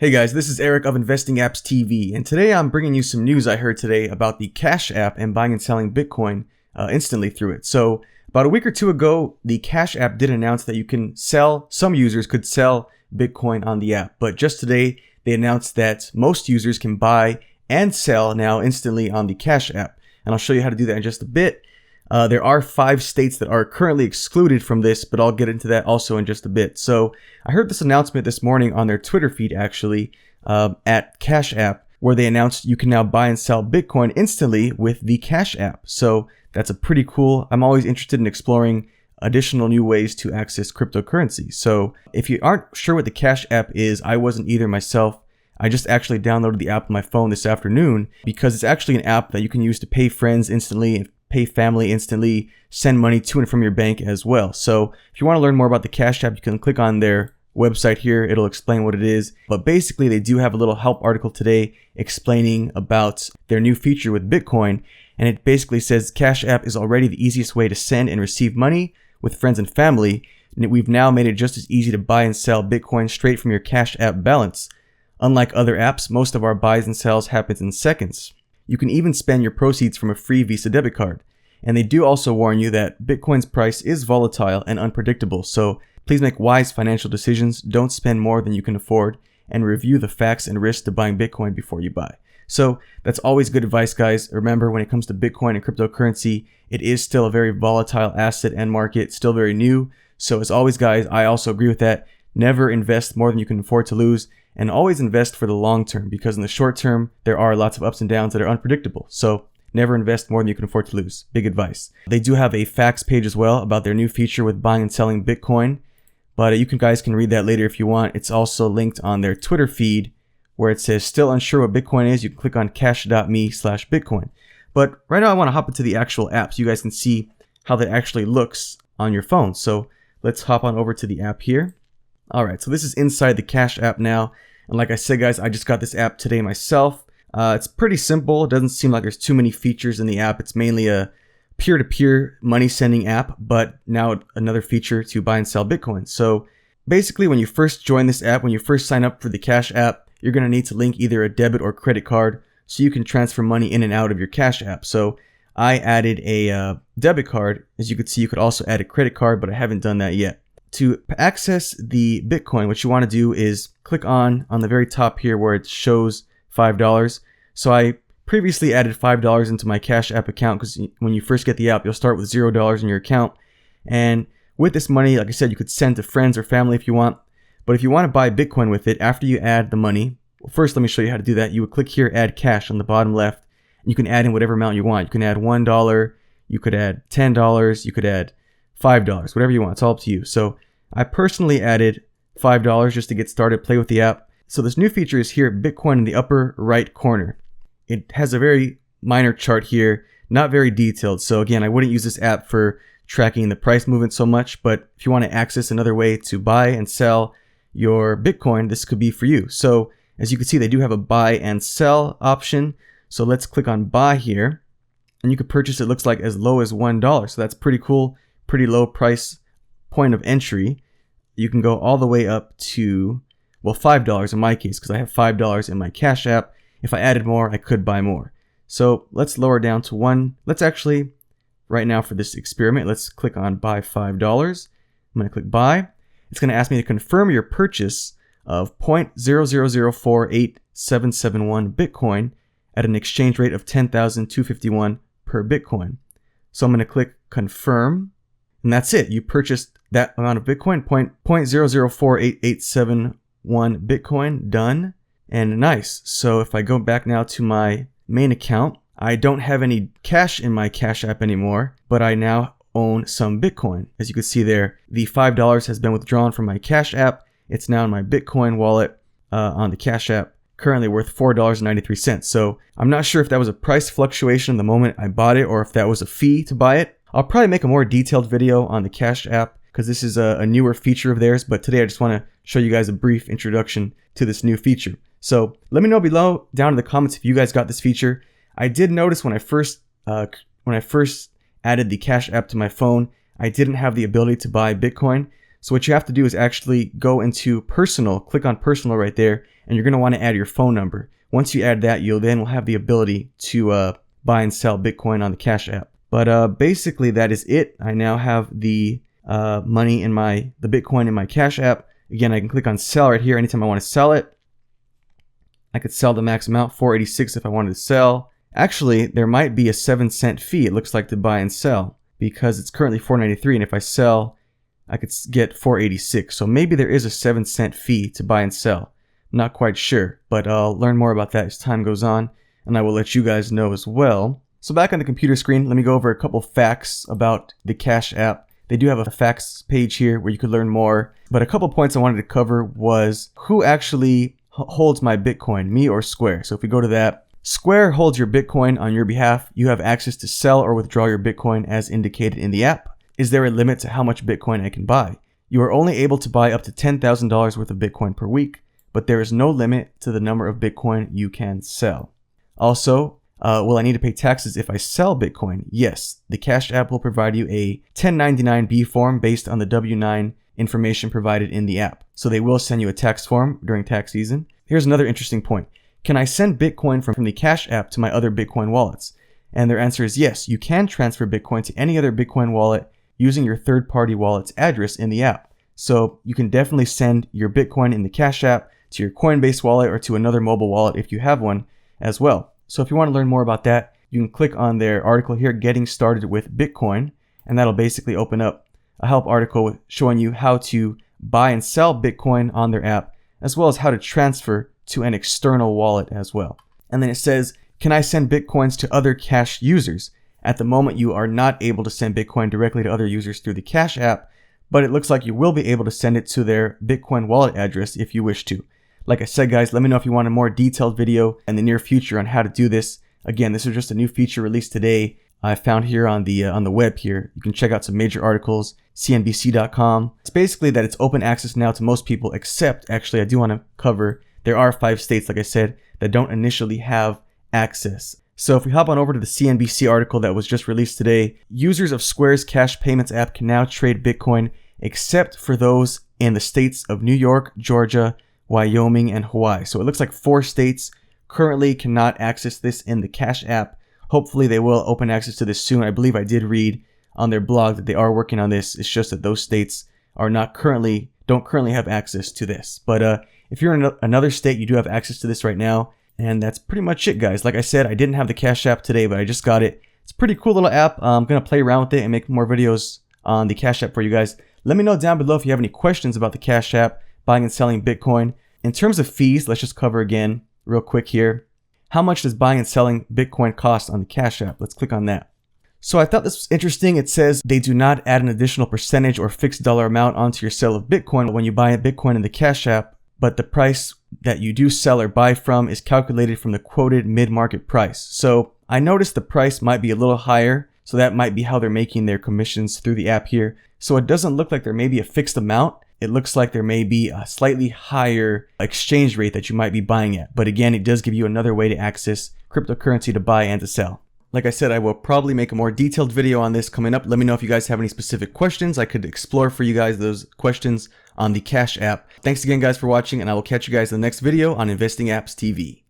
Hey guys, this is Erik of Investing Apps TV, and today I'm bringing you some news I heard today about the Cash App and buying and selling Bitcoin instantly through it. So about a week or two ago, the Cash App did announce that you can sell, some users could sell Bitcoin on the app, but just today they announced that most users can buy and sell now instantly on the Cash App, and I'll show you how to do that in just a bit. There are 5 states that are currently excluded from this, but I'll get into that also in just a bit. So I heard this announcement this morning on their Twitter feed actually at Cash App, where they announced you can now buy and sell Bitcoin instantly with the Cash App. So that's a pretty cool. I'm always interested in exploring additional new ways to access cryptocurrency. So if you aren't sure what the Cash App is, I wasn't either myself. I just actually downloaded the app on my phone this afternoon because it's actually an app that you can use to pay friends instantly and pay family instantly, send money to and from your bank as well. So if you want to learn more about the Cash App, you can click on their website here. It'll explain what it is. But basically, they do have a little help article today explaining about their new feature with Bitcoin. And it basically says Cash App is already the easiest way to send and receive money with friends and family. And we've now made it just as easy to buy and sell Bitcoin straight from your Cash App balance. Unlike other apps, most of our buys and sells happens in seconds. You can even spend your proceeds from a free Visa debit card. And they do also warn you that Bitcoin's price is volatile and unpredictable, so please make wise financial decisions, don't spend more than you can afford, and review the facts and risks to buying Bitcoin before you buy. So that's always good advice, guys. Remember, when it comes to Bitcoin and cryptocurrency, it is still a very volatile asset and market, still very new. So as always, guys, I also agree with that. Never invest more than you can afford to lose. And always invest for the long term, because in the short term, there are lots of ups and downs that are unpredictable. So never invest more than you can afford to lose. Big advice. They do have a facts page as well about their new feature with buying and selling Bitcoin. But you guys can read that later if you want. It's also linked on their Twitter feed where it says, still unsure what Bitcoin is? You can click on cash.me/Bitcoin. But right now I want to hop into the actual app so you guys can see how that actually looks on your phone. So let's hop on over to the app here. Alright, so this is inside the Cash App now. And like I said, guys, I just got this app today myself. It's pretty simple. It doesn't seem like there's too many features in the app. It's mainly a peer-to-peer money sending app, but now another feature to buy and sell Bitcoin. So basically, when you first join this app, when you first sign up for the Cash App, you're going to need to link either a debit or credit card so you can transfer money in and out of your Cash App. So I added a debit card. As you can see, you could also add a credit card, but I haven't done that yet. To access the Bitcoin, what you want to do is click on the very top here where it shows $5. So I previously added $5 into my Cash App account because when you first get the app, you'll start with $0 in your account. And with this money, like I said, you could send to friends or family if you want. But if you want to buy Bitcoin with it, after you add the money, well, first let me show you how to do that. You would click here, add cash on the bottom left, and you can add in whatever amount you want. You can add $1, you could add $10, you could add $5, whatever you want. It's all up to you. So I personally added $5 just to get started, play with the app. So this new feature is here, Bitcoin in the upper right corner. It has a very minor chart here, not very detailed. So again, I wouldn't use this app for tracking the price movement so much, but if you want to access another way to buy and sell your Bitcoin, this could be for you. So as you can see, they do have a buy and sell option. So let's click on buy here, and you could purchase, it looks like, as low as $1. So that's pretty cool, pretty low price point of entry. You can go all the way up to, well, $5 in my case, because I have $5 in my Cash App. If I added more, I could buy more. So let's lower down to $1. Let's actually, right now for this experiment, let's click on buy $5. I'm going to click buy. It's going to ask me to confirm your purchase of 0.0004877 Bitcoin at an exchange rate of 10,251 per Bitcoin. So I'm going to click confirm. And that's it. You purchased that amount of Bitcoin, 0.0048871 Bitcoin, done. And nice. So if I go back now to my main account, I don't have any cash in my Cash App anymore, but I now own some Bitcoin. As you can see there, the $5 has been withdrawn from my Cash App. It's now in my Bitcoin wallet on the Cash App, currently worth $4.93. So I'm not sure if that was a price fluctuation the moment I bought it or if that was a fee to buy it. I'll probably make a more detailed video on the Cash App because this is a newer feature of theirs, but today I just want to show you guys a brief introduction to this new feature. So let me know below down in the comments if you guys got this feature. I did notice when I first added the Cash App to my phone, I didn't have the ability to buy Bitcoin. So what you have to do is actually go into personal, click on personal right there, and you're going to want to add your phone number. Once you add that, you'll then will have the ability to buy and sell Bitcoin on the Cash App. But basically that is it. I now have the money in the Bitcoin in my Cash App. Again, I can click on sell right here anytime I want to sell it. I could sell the max amount, 486 if I wanted to sell. Actually, there might be a 7-cent fee, it looks like, to buy and sell, because it's currently 493, and if I sell, I could get 486. So maybe there is a 7-cent fee to buy and sell. Not quite sure, but I'll learn more about that as time goes on, and I will let you guys know as well. So back on the computer screen, let me go over a couple facts about the Cash App. They do have a facts page here where you could learn more, but a couple points I wanted to cover was who actually holds my Bitcoin, me or Square. So if we go to that, Square holds your Bitcoin on your behalf. You have access to sell or withdraw your Bitcoin as indicated in the app. Is there a limit to how much Bitcoin I can buy? You are only able to buy up to $10,000 worth of Bitcoin per week, but there is no limit to the number of Bitcoin you can sell. Also, will I need to pay taxes if I sell Bitcoin? Yes, the Cash App will provide you a 1099-B form based on the W-9 information provided in the app. So they will send you a tax form during tax season. Here's another interesting point. Can I send Bitcoin from the Cash App to my other Bitcoin wallets? And their answer is yes, you can transfer Bitcoin to any other Bitcoin wallet using your third-party wallet's address in the app. So you can definitely send your Bitcoin in the Cash App to your Coinbase wallet or to another mobile wallet if you have one as well. So if you want to learn more about that, you can click on their article here, Getting Started with Bitcoin, and that'll basically open up a help article showing you how to buy and sell Bitcoin on their app, as well as how to transfer to an external wallet as well. And then it says, can I send Bitcoins to other Cash users? At the moment, you are not able to send Bitcoin directly to other users through the Cash App, but it looks like you will be able to send it to their Bitcoin wallet address if you wish to. Like I said, guys, let me know if you want a more detailed video in the near future on how to do this. Again, this is just a new feature released today. I found here on the web here. You can check out some major articles, cnbc.com. It's basically that it's open access now to most people, except actually I do want to cover there are 5 states, like I said, that don't initially have access. So if we hop on over to the CNBC article that was just released today, users of Square's cash payments app can now trade Bitcoin except for those in the states of New York, Georgia, Wyoming, and Hawaii. So it looks like 4 states currently cannot access this in the Cash App. Hopefully they will open access to this soon. I believe I did read on their blog that they are working on this. It's just that those states are don't currently have access to this. But if you're in another state, you do have access to this right now. And that's pretty much it, guys. Like I said, I didn't have the Cash App today, but I just got it. It's a pretty cool little app. I'm going to play around with it and make more videos on the Cash App for you guys. Let me know down below if you have any questions about the Cash App, buying and selling Bitcoin. In terms of fees, let's just cover again real quick here. How much does buying and selling Bitcoin cost on the Cash App? Let's click on that. So I thought this was interesting. It says they do not add an additional percentage or fixed dollar amount onto your sale of Bitcoin when you buy a Bitcoin in the Cash App, but the price that you do sell or buy from is calculated from the quoted mid-market price. So I noticed the price might be a little higher, so that might be how they're making their commissions through the app here. So it doesn't look like there may be a fixed amount. It looks like there may be a slightly higher exchange rate that you might be buying at. But again, it does give you another way to access cryptocurrency to buy and to sell. Like I said, I will probably make a more detailed video on this coming up. Let me know if you guys have any specific questions. I could explore for you guys those questions on the Cash App. Thanks again, guys, for watching, and I will catch you guys in the next video on Investing Apps TV.